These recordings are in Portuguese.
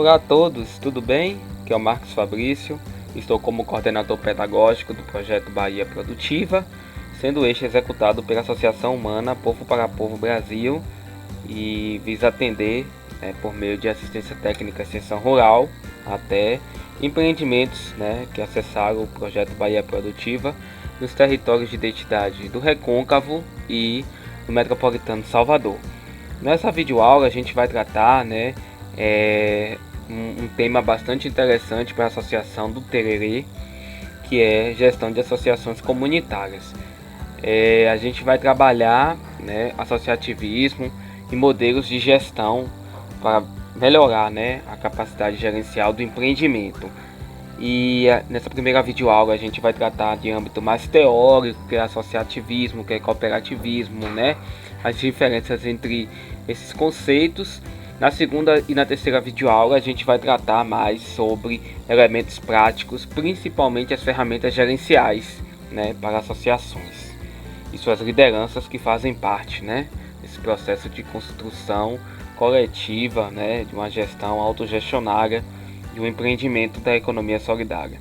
Olá a todos, tudo bem? Aqui é o Marcos Fabrício, estou como coordenador pedagógico do projeto Bahia Produtiva, sendo este executado pela Associação Humana Povo para Povo Brasil e visa atender, por meio de assistência técnica e extensão rural, até empreendimentos que acessaram o projeto Bahia Produtiva nos territórios de identidade do Recôncavo e do Metropolitano de Salvador. Nessa videoaula a gente vai tratar um tema bastante interessante para a associação do Tererê, que é gestão de associações comunitárias. A gente vai trabalhar associativismo e modelos de gestão para melhorar a capacidade gerencial do empreendimento. E nessa primeira videoaula a gente vai tratar de âmbito mais teórico, que é associativismo, que é cooperativismo, as diferenças entre esses conceitos. Na segunda e na terceira videoaula a gente vai tratar mais sobre elementos práticos, principalmente as ferramentas gerenciais para associações e suas lideranças que fazem parte desse processo de construção coletiva, de uma gestão autogestionária e um empreendimento da economia solidária.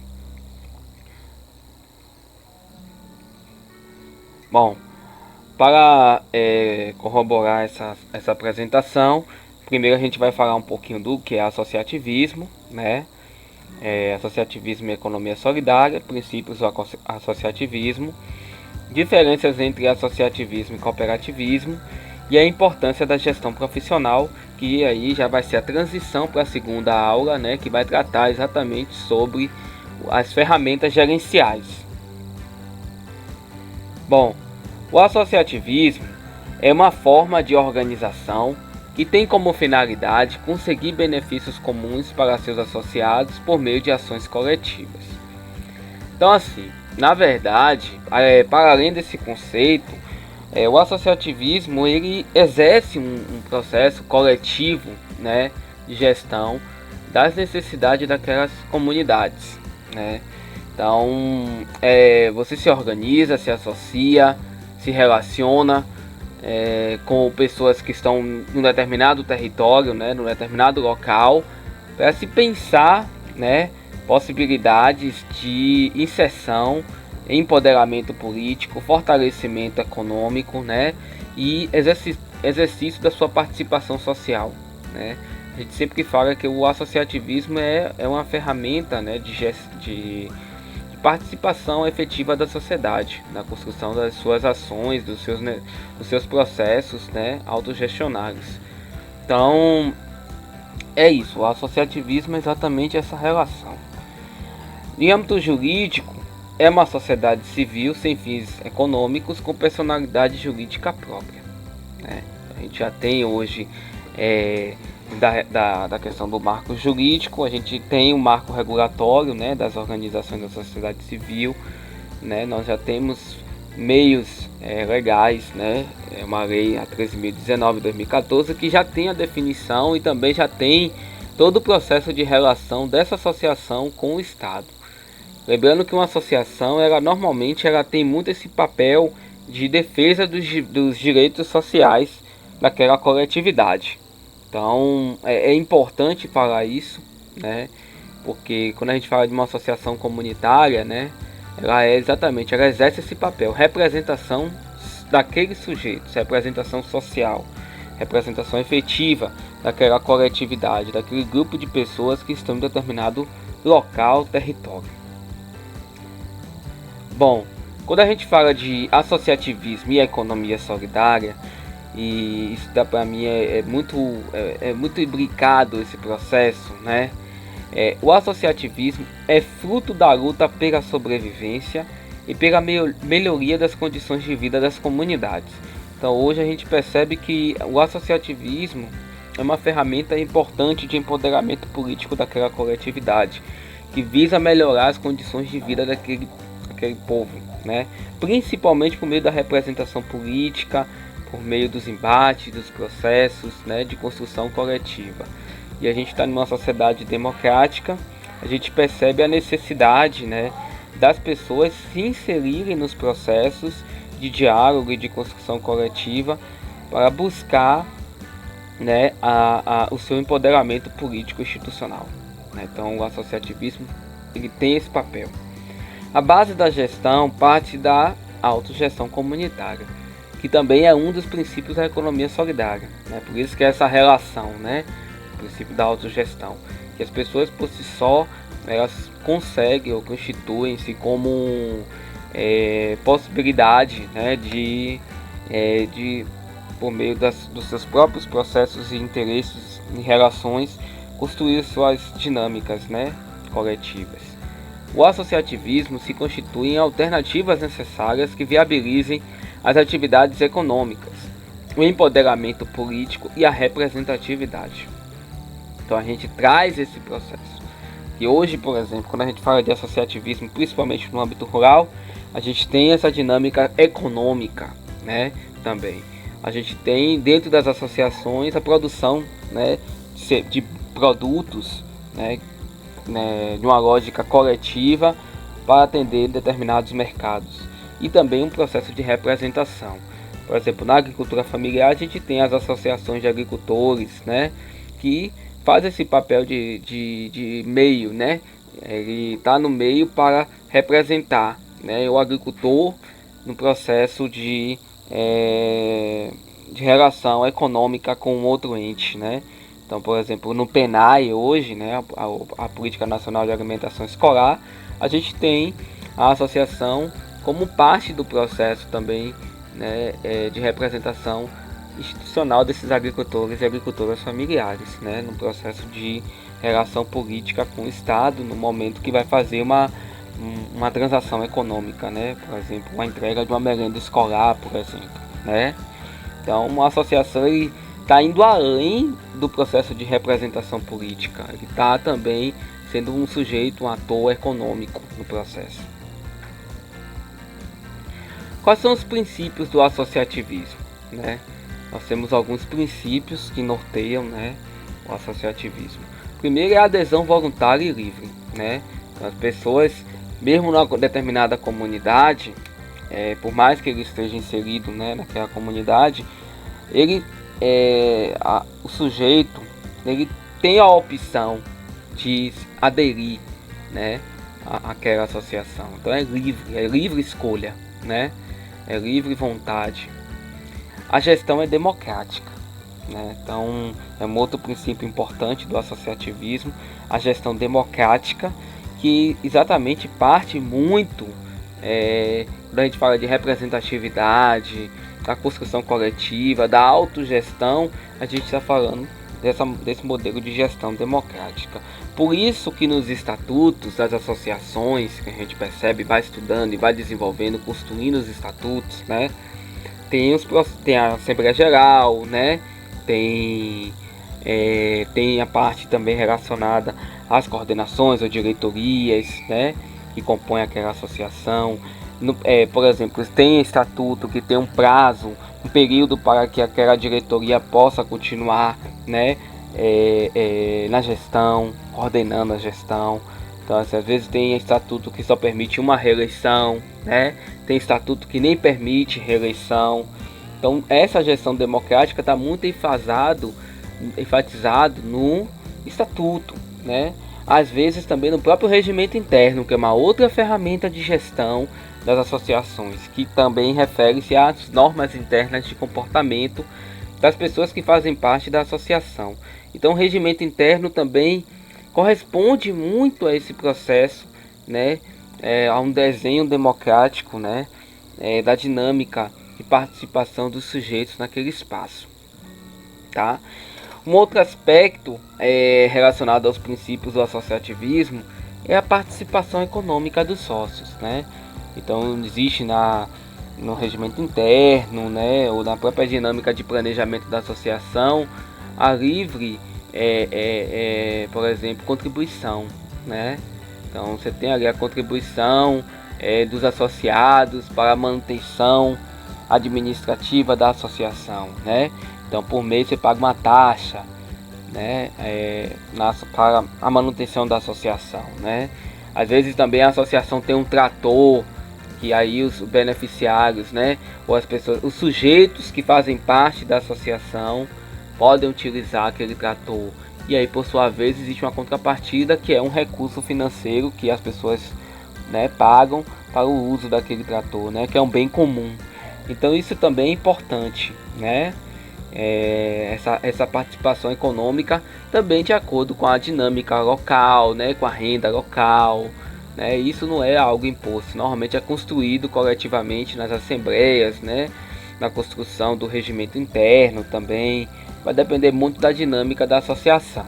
Bom, para corroborar essa apresentação, primeiro a gente vai falar um pouquinho do que é associativismo, associativismo e economia solidária, princípios do associativismo, diferenças entre associativismo e cooperativismo e a importância da gestão profissional, que aí já vai ser a transição para a segunda aula, que vai tratar exatamente sobre as ferramentas gerenciais. Bom, o associativismo é uma forma de organização que tem como finalidade conseguir benefícios comuns para seus associados por meio de ações coletivas. Então, assim, na verdade, para além desse conceito, o associativismo ele exerce um processo coletivo de gestão das necessidades daquelas comunidades. Então, você se organiza, se associa, se relaciona com pessoas que estão num determinado território, num determinado local, para se pensar possibilidades de inserção, empoderamento político, fortalecimento econômico e exercício da sua participação social. A gente sempre fala que o associativismo é uma ferramenta de participação efetiva da sociedade, na construção das suas ações, dos seus processos autogestionários. Então, é isso, o associativismo é exatamente essa relação. Em âmbito jurídico, é uma sociedade civil sem fins econômicos com personalidade jurídica própria. A gente já tem hoje, da questão do marco jurídico, a gente tem o marco regulatório das organizações da sociedade civil. Nós já temos meios legais, uma lei, a 13.019 de 2014, que já tem a definição e também já tem todo o processo de relação dessa associação com o Estado. Lembrando que uma associação, normalmente tem muito esse papel de defesa dos direitos sociais daquela coletividade. Então, é importante falar isso, porque quando a gente fala de uma associação comunitária, ela exerce esse papel, representação daqueles sujeitos, representação social, representação efetiva daquela coletividade, daquele grupo de pessoas que estão em determinado local, território. Bom, quando a gente fala de associativismo e economia solidária, e isso para mim é muito imbricado esse processo, o associativismo é fruto da luta pela sobrevivência e pela melhoria das condições de vida das comunidades. Então hoje a gente percebe que o associativismo é uma ferramenta importante de empoderamento político daquela coletividade, que visa melhorar as condições de vida daquele povo, principalmente por meio da representação política, por meio dos embates, dos processos de construção coletiva. E a gente está numa sociedade democrática, a gente percebe a necessidade das pessoas se inserirem nos processos de diálogo e de construção coletiva para buscar né, o seu empoderamento político institucional, né? Então o associativismo ele tem esse papel. A base da gestão parte da autogestão comunitária, que também é um dos princípios da economia solidária, né? Por isso que é essa relação, né, o princípio da autogestão, que as pessoas por si só elas conseguem ou constituem-se como possibilidade, né, de por meio dos seus próprios processos e interesses e relações construir suas dinâmicas, né, coletivas. O associativismo se constitui em alternativas necessárias que viabilizem as atividades econômicas, o empoderamento político e a representatividade. Então a gente traz esse processo. E hoje, por exemplo, quando a gente fala de associativismo, principalmente no âmbito rural, a gente tem essa dinâmica econômica, né, também. A gente tem dentro das associações a produção, né, de produtos, né, de uma lógica coletiva para atender determinados mercados. E também um processo de representação. Por exemplo, na agricultura familiar a gente tem as associações de agricultores, né, que fazem esse papel de meio, né? Ele está no meio para representar, né, o agricultor no processo de relação econômica com outro ente, né? Então, por exemplo, no PNAE hoje, né, a Política Nacional de Alimentação Escolar, a gente tem a associação como parte do processo também, né, de representação institucional desses agricultores e agricultoras familiares, né, no processo de relação política com o Estado, no momento que vai fazer uma transação econômica, né, por exemplo, uma entrega de uma merenda escolar, por exemplo, né. Então, uma associação está indo além do processo de representação política, ele está também sendo um sujeito, um ator econômico no processo. Quais são os princípios do associativismo, né? Nós temos alguns princípios que norteiam, né, o associativismo. Primeiro é a adesão voluntária e livre, né? Então, as pessoas, mesmo numa determinada comunidade, por mais que ele esteja inserido, né, naquela comunidade, o sujeito ele tem a opção de aderir, né, àquela associação. Então é livre escolha, né? É livre vontade. A gestão é democrática, né? Então é um outro princípio importante do associativismo, a gestão democrática, que exatamente parte muito quando a gente fala de representatividade, da construção coletiva, da autogestão, a gente está falando desse modelo de gestão democrática. Por isso que nos estatutos das associações, que a gente percebe, vai estudando e vai desenvolvendo, construindo os estatutos, né? Tem a Assembleia Geral, né? Tem a parte também relacionada às coordenações ou diretorias, né, que compõem aquela associação. Por exemplo, tem estatuto que tem um prazo, um período para que aquela diretoria possa continuar, né, na gestão, coordenando a gestão. Então, às vezes tem estatuto que só permite uma reeleição, né? Tem estatuto que nem permite reeleição. Então, essa gestão democrática está muito enfatizado no estatuto, né? Às vezes também no próprio regimento interno, que é uma outra ferramenta de gestão das associações, que também refere-se às normas internas de comportamento das pessoas que fazem parte da associação. Então, o regimento interno também corresponde muito a esse processo, né, a um desenho democrático, né, da dinâmica de participação dos sujeitos naquele espaço, tá? Um outro aspecto relacionado aos princípios do associativismo é a participação econômica dos sócios, né? Então existe no regimento interno, né, ou na própria dinâmica de planejamento da associação, a livre, por exemplo, contribuição, né? Então você tem ali a contribuição dos associados para a manutenção administrativa da associação, né? Então por mês você paga uma taxa, né, para a manutenção da associação, né? Às vezes também a associação tem um trator, que aí os beneficiários, né, ou as pessoas, os sujeitos que fazem parte da associação, podem utilizar aquele trator. E aí, por sua vez, existe uma contrapartida, que é um recurso financeiro que as pessoas, né, pagam para o uso daquele trator, né, que é um bem comum. Então isso também é importante, né? Essa participação econômica também de acordo com a dinâmica local, né, com a renda local, né? Isso não é algo imposto, normalmente é construído coletivamente nas assembleias, né, na construção do regimento interno também. Vai depender muito da dinâmica da associação.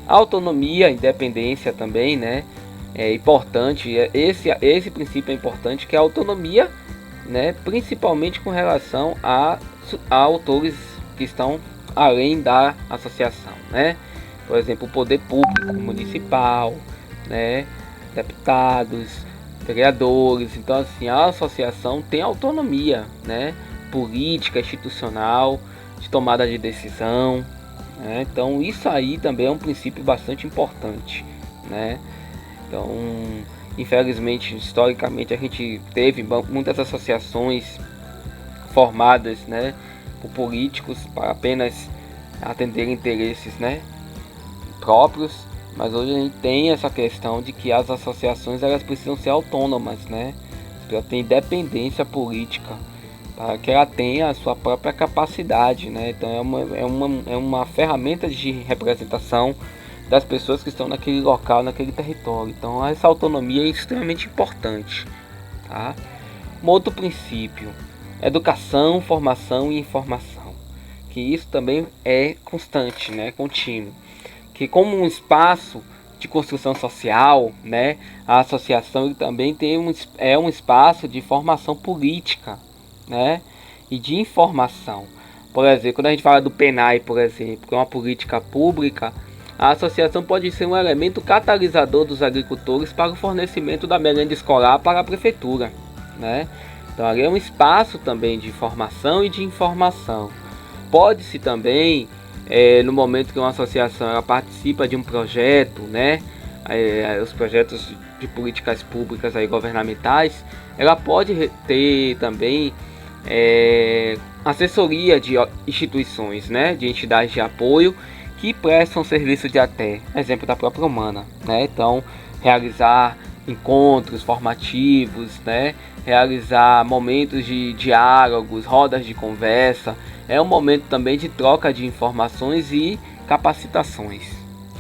A autonomia, a independência também, né, é importante. Esse princípio é importante, que é a autonomia, né, principalmente com relação a autores que estão além da associação, né? Por exemplo, o poder público municipal, né, deputados, vereadores. Então, assim, a associação tem autonomia, né, política, institucional, de tomada de decisão, né? Então, isso aí também é um princípio bastante importante, né? Então, infelizmente, historicamente, a gente teve muitas associações formadas, né, por políticos para apenas atender interesses, né, próprios. Mas hoje a gente tem essa questão de que as associações, elas precisam ser autônomas, né, para ter independência política, para que ela tenha a sua própria capacidade, né. Então é uma ferramenta de representação das pessoas que estão naquele local, naquele território. Então essa autonomia é extremamente importante, tá? Um outro princípio: educação, formação e informação, que isso também é constante, né, contínuo, que como um espaço de construção social, né, a associação também tem um espaço de formação política, né, e de informação. Por exemplo, quando a gente fala do PENAI, por exemplo, que é uma política pública, a associação pode ser um elemento catalisador dos agricultores para o fornecimento da merenda escolar para a prefeitura, né? Então ali é um espaço também de formação e de informação. Pode-se também, no momento que uma associação ela participa de um projeto, né, os projetos de políticas públicas aí, governamentais, ela pode ter também assessoria de instituições, né, de entidades de apoio que prestam serviço de até, exemplo da própria Humana, né? Então, realizar encontros formativos, né? Realizar momentos de diálogos, rodas de conversa, é um momento também de troca de informações e capacitações,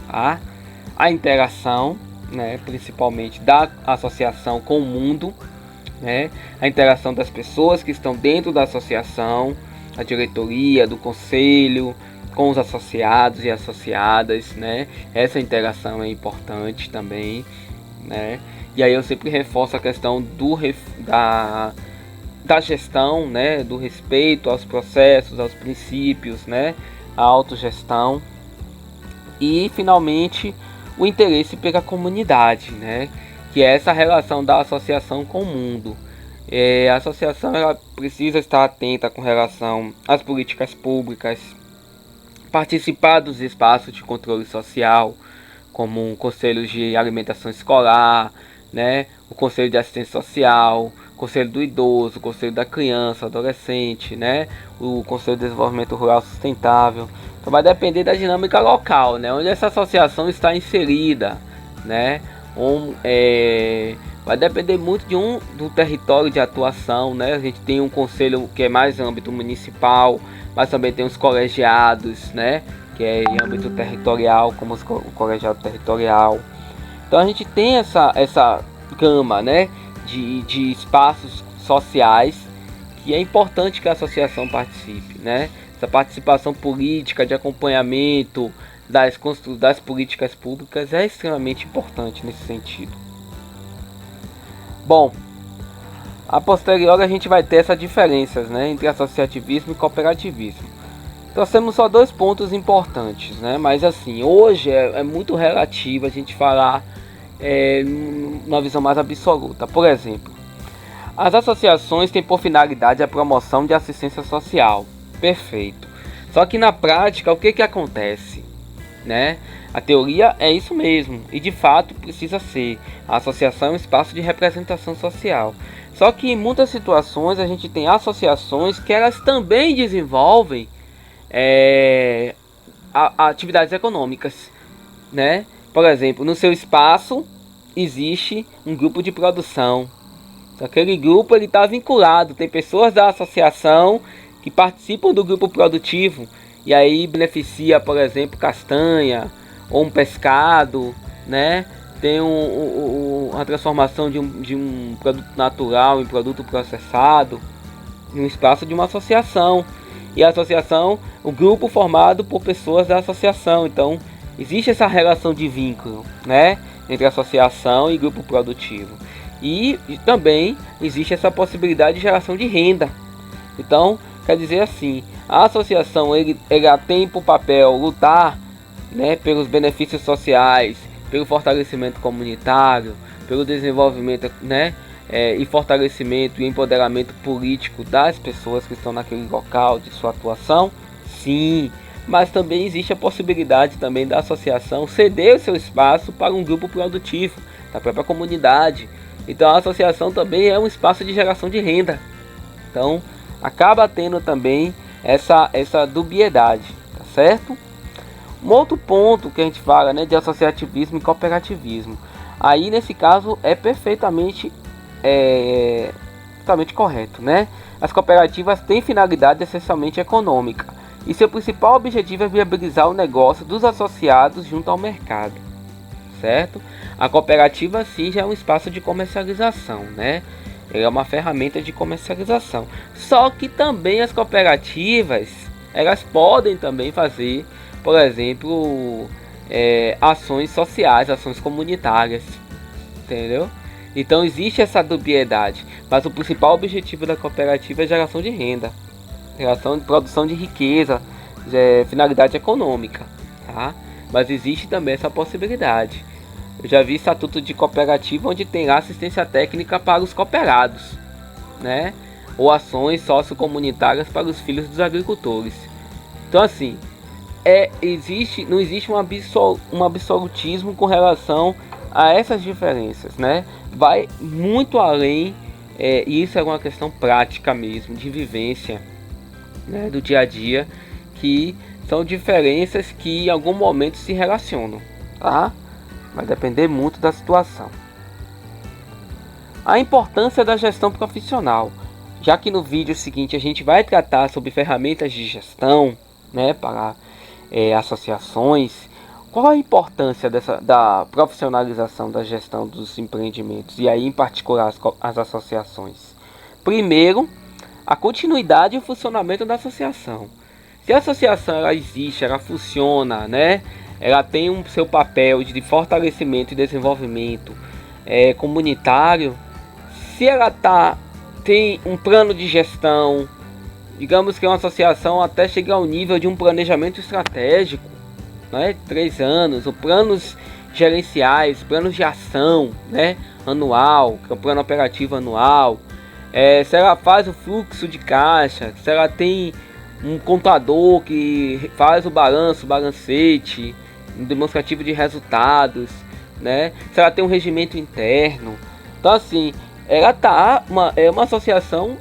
tá? A interação, né, principalmente da associação com o mundo, né? A interação das pessoas que estão dentro da associação, a diretoria, do conselho, com os associados e associadas, né? Essa interação é importante também, né? E aí eu sempre reforço a questão da gestão, né? Do respeito aos processos, aos princípios, né? A autogestão e, finalmente, o interesse pela comunidade, né? Que é essa relação da associação com o mundo. A associação ela precisa estar atenta com relação às políticas públicas, participar dos espaços de controle social, como o Conselho de Alimentação Escolar, né, o Conselho de Assistência Social, o Conselho do Idoso, o Conselho da Criança, Adolescente, né, o Conselho de Desenvolvimento Rural Sustentável. Então vai depender da dinâmica local, né, onde essa associação está inserida, né, vai depender muito do território de atuação, né. A gente tem um conselho que é mais âmbito municipal, mas também tem os colegiados, né, que é em âmbito territorial, como o colegiado territorial. Então a gente tem essa gama, né, de espaços sociais que é importante que a associação participe, né. Essa participação política, de acompanhamento das políticas públicas é extremamente importante nesse sentido. Bom, a posterior a gente vai ter essas diferenças, né, entre associativismo e cooperativismo. Trouxemos só dois pontos importantes, né, mas assim, hoje é muito relativo a gente falar numa visão mais absoluta. Por exemplo, as associações têm por finalidade a promoção de assistência social. Perfeito. Só que na prática, o que acontece, né? A teoria é isso mesmo, e de fato precisa ser. A associação é um espaço de representação social. Só que em muitas situações a gente tem associações que elas também desenvolvem atividades econômicas, né? Por exemplo, no seu espaço existe um grupo de produção. Aquele grupo ele está vinculado, tem pessoas da associação que participam do grupo produtivo e aí beneficia, por exemplo, castanha ou um pescado, né? Tem a transformação de um produto natural em produto processado em um espaço de uma associação. E a associação, o grupo formado por pessoas da associação. Então, existe essa relação de vínculo, né, entre associação e grupo produtivo. E também existe essa possibilidade de geração de renda. Então, quer dizer assim, a associação ela tem por papel lutar, né, pelos benefícios sociais, pelo fortalecimento comunitário, pelo desenvolvimento, né, e fortalecimento e empoderamento político das pessoas que estão naquele local de sua atuação, sim, mas também existe a possibilidade também da associação ceder o seu espaço para um grupo produtivo da própria comunidade. Então a associação também é um espaço de geração de renda. Então acaba tendo também essa dubiedade, tá certo? Um outro ponto que a gente fala, né, de associativismo e cooperativismo. Aí nesse caso é perfeitamente correto, né? As cooperativas têm finalidade essencialmente econômica e seu principal objetivo é viabilizar o negócio dos associados junto ao mercado, certo? A cooperativa sim já é um espaço de comercialização, né? É uma ferramenta de comercialização. Só que também as cooperativas, elas podem também fazer, por exemplo, ações sociais, ações comunitárias, entendeu? Então existe essa dubiedade, mas o principal objetivo da cooperativa é geração de renda, geração de produção de riqueza, finalidade econômica, tá? Mas existe também essa possibilidade. Eu já vi estatuto de cooperativa onde tem lá assistência técnica para os cooperados, né? Ou ações sociocomunitárias para os filhos dos agricultores. Então assim, não existe um absolutismo com relação a essas diferenças, né? Vai muito além, e isso é uma questão prática mesmo, de vivência, né, do dia a dia, que são diferenças que em algum momento se relacionam, tá? Vai depender muito da situação. A importância da gestão profissional, já que no vídeo seguinte a gente vai tratar sobre ferramentas de gestão, né, para associações. Qual a importância da profissionalização da gestão dos empreendimentos e aí em particular as associações? Primeiro, a continuidade e o funcionamento da associação. Se a associação ela existe, ela funciona, né? Ela tem seu papel de fortalecimento e desenvolvimento comunitário. Se ela tem um plano de gestão, digamos que uma associação até chegar ao nível de um planejamento estratégico, né, 3 anos, ou planos gerenciais, planos de ação, né, anual, que é o plano operativo anual, se ela faz o fluxo de caixa, se ela tem um contador que faz o balanço, o balancete, um demonstrativo de resultados, né, se ela tem um regimento interno. Então assim, é uma associação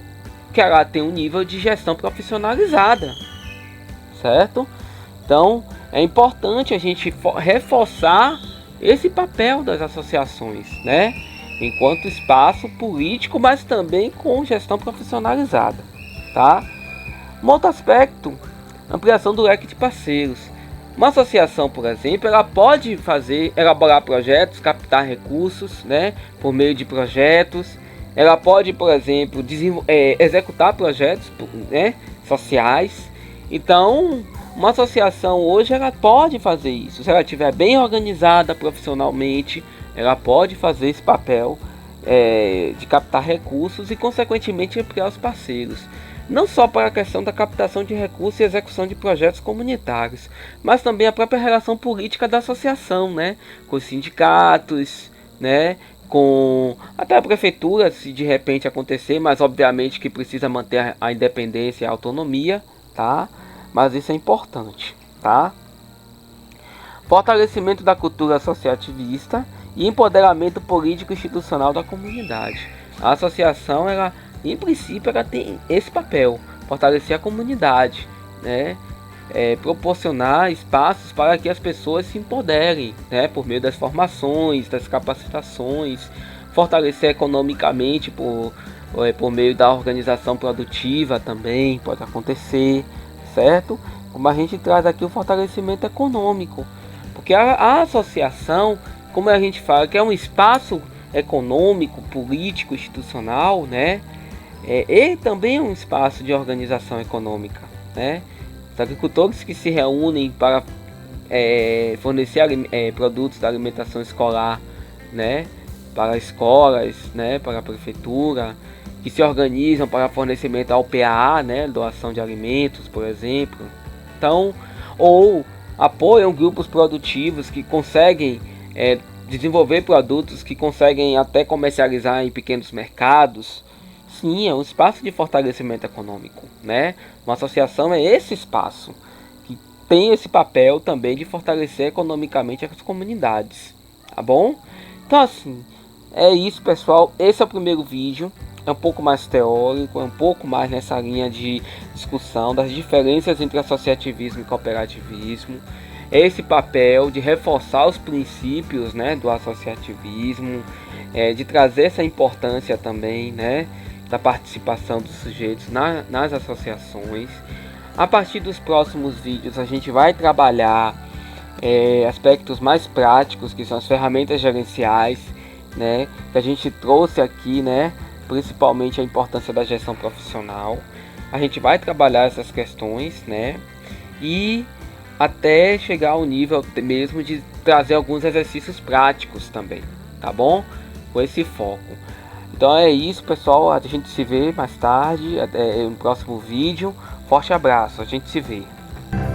que ela tem um nível de gestão profissionalizada, certo? Então é importante a gente reforçar esse papel das associações, né? Enquanto espaço político, mas também com gestão profissionalizada, tá? Um outro aspecto, ampliação do leque de parceiros. Uma associação, por exemplo, ela pode elaborar projetos, captar recursos, né? Por meio de projetos. Ela pode, por exemplo, executar projetos, né, sociais. Então, uma associação hoje ela pode fazer isso. Se ela estiver bem organizada profissionalmente, ela pode fazer esse papel de captar recursos e, consequentemente, ampliar os parceiros. Não só para a questão da captação de recursos e execução de projetos comunitários, mas também a própria relação política da associação, né, com os sindicatos, né, com até a prefeitura, se de repente acontecer, mas obviamente que precisa manter a independência e a autonomia, tá? Mas isso é importante, tá? Fortalecimento da cultura associativista e empoderamento político e institucional da comunidade. A associação, em princípio, ela tem esse papel, fortalecer a comunidade, né? proporcionar espaços para que as pessoas se empoderem, né, por meio das formações, das capacitações, fortalecer economicamente por meio da organização produtiva também pode acontecer, certo? Como a gente traz aqui o fortalecimento econômico, porque a associação, como a gente fala, que é um espaço econômico, político, institucional, né? E também é um espaço de organização econômica, né? Os agricultores que se reúnem para fornecer produtos da alimentação escolar, né? Para escolas, né? Para a prefeitura, que se organizam para fornecimento ao PAA, né? Doação de alimentos, por exemplo. Então, ou apoiam grupos produtivos que conseguem desenvolver produtos que conseguem até comercializar em pequenos mercados. Sim, é um espaço de fortalecimento econômico, né? Uma associação é esse espaço que tem esse papel também de fortalecer economicamente as comunidades, tá bom? Então assim, é isso, pessoal. Esse é o primeiro vídeo. É um pouco mais teórico, é um pouco mais nessa linha de discussão das diferenças entre associativismo e cooperativismo. Esse papel de reforçar os princípios, né, do associativismo, de trazer essa importância também, né, da participação dos sujeitos nas associações. A partir dos próximos vídeos a gente vai trabalhar aspectos mais práticos, que são as ferramentas gerenciais, né, que a gente trouxe aqui, né, principalmente a importância da gestão profissional. A gente vai trabalhar essas questões, né, e até chegar ao nível mesmo de trazer alguns exercícios práticos também, tá bom? Com esse foco. Então é isso, pessoal, a gente se vê mais tarde, no próximo vídeo. Forte abraço, a gente se vê.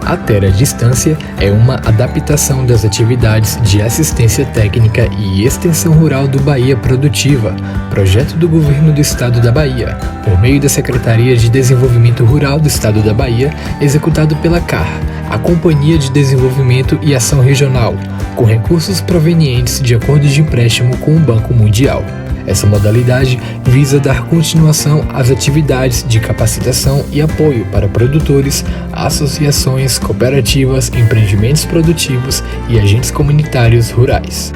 A Terra à Distância é uma adaptação das atividades de assistência técnica e extensão rural do Bahia Produtiva, projeto do Governo do Estado da Bahia, por meio da Secretaria de Desenvolvimento Rural do Estado da Bahia, executado pela CAR, a Companhia de Desenvolvimento e Ação Regional, com recursos provenientes de acordos de empréstimo com o Banco Mundial. Essa modalidade visa dar continuação às atividades de capacitação e apoio para produtores, associações, cooperativas, empreendimentos produtivos e agentes comunitários rurais.